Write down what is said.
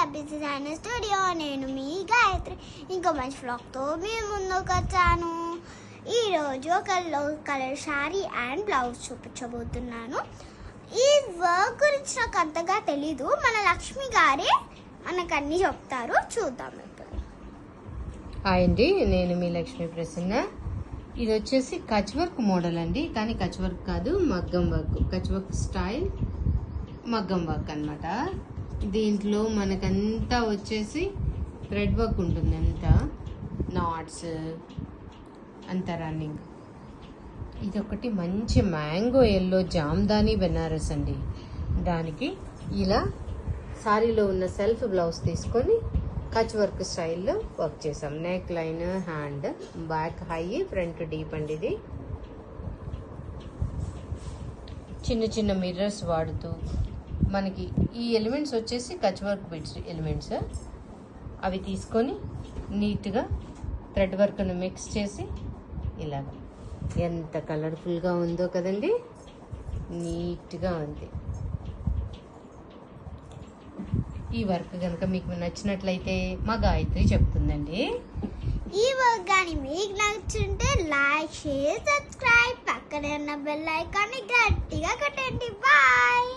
Happy designer studio. నేను మీ గాయత్రి ఇంకో మంచి ఫ్లాగ్తో మీ ముందుకు వచ్చాను. ఈరోజు ఒక కలర్ శారీ అండ్ బ్లౌజ్ చూపించబోతున్నాను. ఈ వర్క్ గురించి నాకు అంతగా తెలీదు, మన లక్ష్మి గారే మనకు అన్నీ చెప్తారు. చూద్దాం ఇప్పుడు. హాయ్ అండి, నేను మీ లక్ష్మీ ప్రసన్న. ఇది వచ్చేసి కచ్ వర్క్ మోడల్ అండి, కానీ కచ్ వర్క్ కాదు, మగ్గం వర్క్. కచ్ వర్క్ స్టైల్ మగ్గం వర్క్ అన్నమాట. దీంట్లో మనకంతా వచ్చేసి థ్రెడ్ వర్క్ ఉంటుంది, అంతా నాట్స్ అంతా రన్నింగ్. ఇదొకటి మంచి మ్యాంగో ఎల్లో జామ్దాని బెనారస్ అండి. దానికి ఇలా సారీలో ఉన్న సెల్ఫ్ బ్లౌజ్ తీసుకొని కచ్ వర్క్ స్టైల్లో వర్క్ చేసాం. Neck line, hand, back high, front deep అండి. ఇది చిన్న చిన్న మిర్రర్స్ వాడుతూ మనకి ఈ ఎలిమెంట్స్ వచ్చేసి కచ్ వర్క్ బిట్స్ ఎలిమెంట్స్. అవి తీసుకొని నీట్గా థ్రెడ్ వర్క్ను మిక్స్ చేసి ఇలాగ ఎంత కలర్ఫుల్గా ఉందో కదండి, నీట్గా ఉంది. ఈ వర్క్ కనుక మీకు నచ్చినట్లయితే మా గాయత్రి చెప్తుందండి. ఈ వర్క్ కానీ మీకు నచ్చుంటే లైక్, షేర్, సబ్స్క్రైబ్, పక్కనే ఉన్న బెల్ ఐకాన్ని గట్టిగా కొట్టండి. బాయ్.